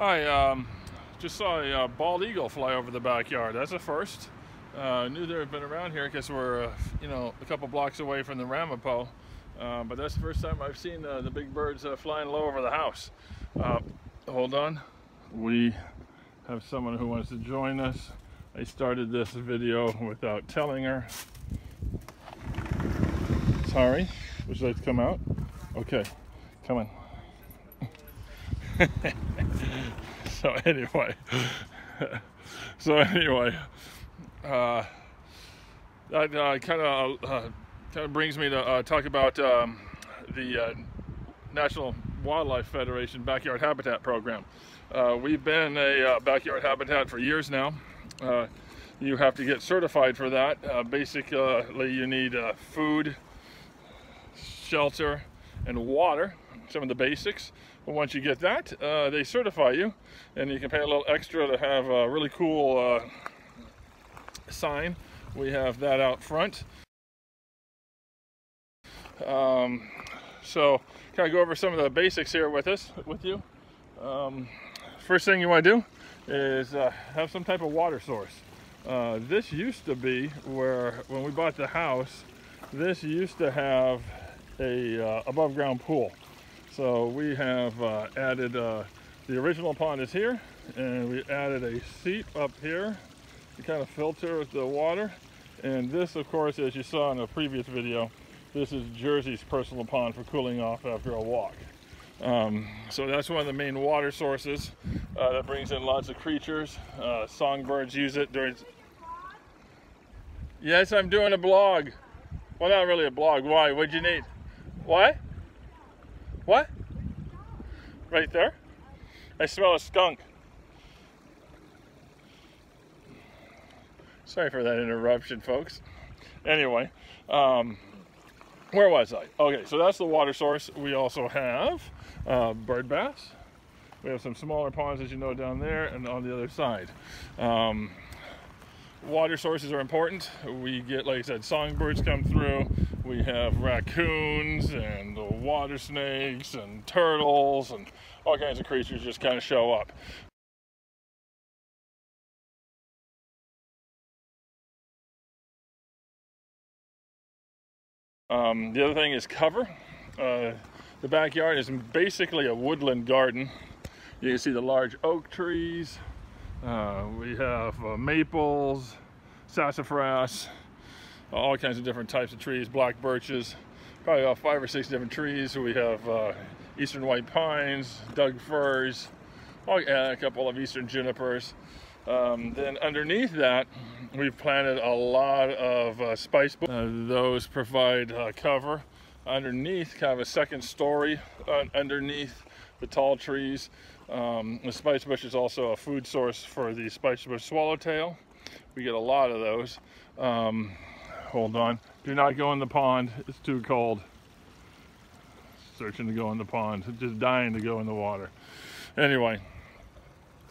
Hi, just saw a bald eagle fly over the backyard. That's a first. Knew they had been around here because we're, a couple blocks away from the Ramapo. But that's the first time I've seen the big birds flying low over the house. Hold on. We have someone who wants to join us. I started this video without telling her. Sorry. Would you like to come out? Okay. Come on. So anyway, that kind of brings me to talk about the National Wildlife Federation Backyard Habitat Program. We've been a backyard habitat for years now. You have to get certified for that. Basically, you need food, shelter, and water, some of the basics. But once you get that, they certify you, and you can pay a little extra to have a really cool sign. We have that out front. So kind of go over some of the basics here with you. First thing you want to do is have some type of water source. This used to be when we bought the house, this used to have a above ground pool. So we have added, the original pond is here, and we added a seat up here to kind of filter the water. And this, of course, as you saw in a previous video, this is Jersey's personal pond for cooling off after a walk. So that's one of the main water sources that brings in lots of creatures. Songbirds use it during... Yes, I'm doing a blog. Well, not really a blog. Why? What'd you need? What? What? Right there? I smell a skunk. Sorry for that interruption, folks. Anyway, where was I? Okay, so that's the water source. We also have bird baths. We have some smaller ponds, as you know, down there and on the other side. Water sources are important. We get, like I said, songbirds come through. We have raccoons and water snakes and turtles and all kinds of creatures just kind of show up. The other thing is cover. The backyard is basically a woodland garden. You can see the large oak trees. We have maples, sassafras, all kinds of different types of trees, black birches, probably about 5 or 6 different trees. We have eastern white pines, Doug firs, a couple of eastern junipers. Then underneath that, we've planted a lot of spice bushes. Those provide cover underneath, kind of a second story underneath the tall trees. The spice bush is also a food source for the spice bush swallowtail. We get a lot of those. Hold on. Do not go in the pond. It's too cold. Searching to go in the pond. Just dying to go in the water. Anyway.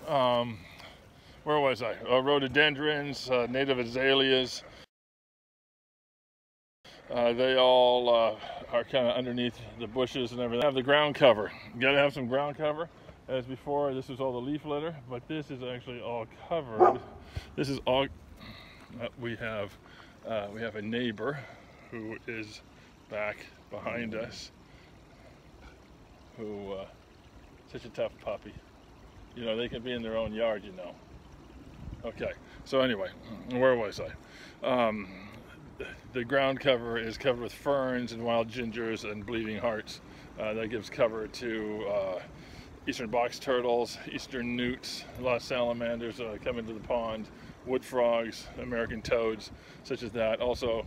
Where was I? Rhododendrons, native azaleas. They all are kind of underneath the bushes and everything. Have the ground cover. You gotta have some ground cover. As before, this is all the leaf litter, but this is actually all covered. This is all we have a neighbor who is back behind us, who such a tough puppy. You know, they can be in their own yard, you know. Okay, so anyway, where was I? The ground cover is covered with ferns and wild gingers and bleeding hearts. That gives cover to eastern box turtles, eastern newts, a lot of salamanders come into the pond, wood frogs, American toads, such as that. Also,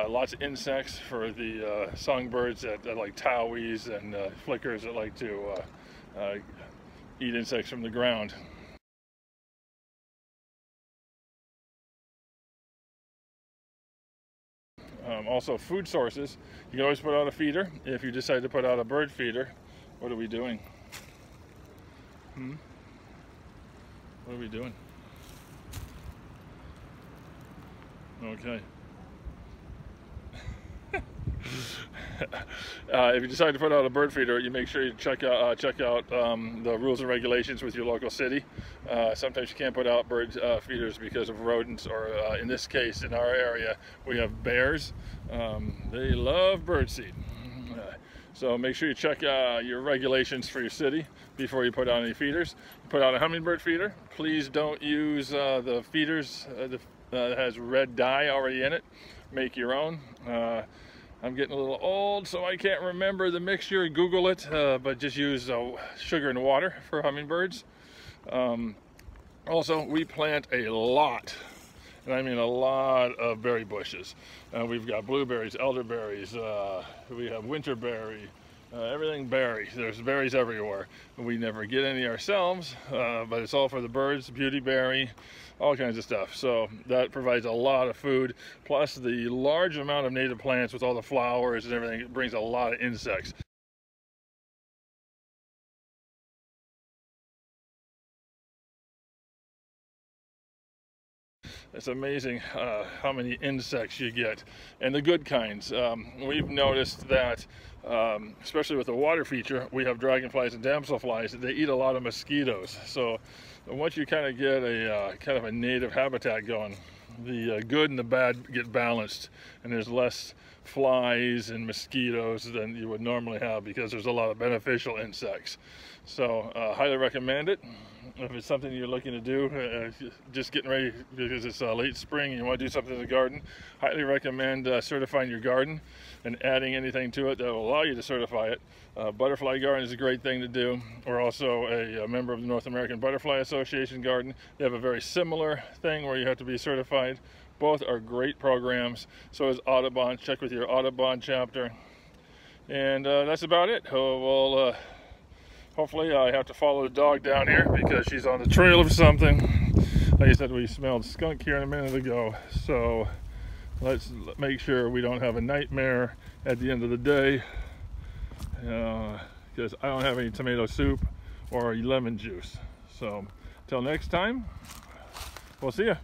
lots of insects for the songbirds that like towies and flickers that like to eat insects from the ground. Also, food sources. You can always put out a feeder. If you decide to put out a bird feeder, what are we doing? What are we doing? Okay. If you decide to put out a bird feeder, you make sure you check out the rules and regulations with your local city. Sometimes you can't put out bird feeders because of rodents, or in this case, in our area, we have bears. They love birdseed. So make sure you check your regulations for your city before you put out any feeders. You put out a hummingbird feeder, please don't use the feeders that has red dye already in it. Make your own. I'm getting a little old, so I can't remember the mixture. Google it, but just use sugar and water for hummingbirds. Also, we plant a lot, and I mean a lot, of berry bushes. We've got blueberries, elderberries, we have winterberry, everything berry. There's berries everywhere. We never get any ourselves, but it's all for the birds, beautyberry, all kinds of stuff. So that provides a lot of food, plus the large amount of native plants with all the flowers and everything. It brings a lot of insects. It's amazing how many insects you get, and the good kinds. We've noticed that, especially with the water feature, we have dragonflies and damselflies. They eat a lot of mosquitoes. So once you kind of get a kind of a native habitat going, the good and the bad get balanced, and there's less flies and mosquitoes than you would normally have, because there's a lot of beneficial insects. So highly recommend it. If it's something you're looking to do, just getting ready because it's late spring and you want to do something in the garden, highly recommend certifying your garden and adding anything to it that will allow you to certify it. Butterfly garden is a great thing to do. We're also a member of the North American Butterfly Association garden. They have a very similar thing where you have to be certified. Both are great programs. So is Audubon. Check with your Audubon chapter. And that's about it. We'll hopefully, I have to follow the dog down here because she's on the trail of something. Like I said, we smelled skunk here a minute ago, so let's make sure we don't have a nightmare at the end of the day, because I don't have any tomato soup or lemon juice. So, till next time, we'll see ya.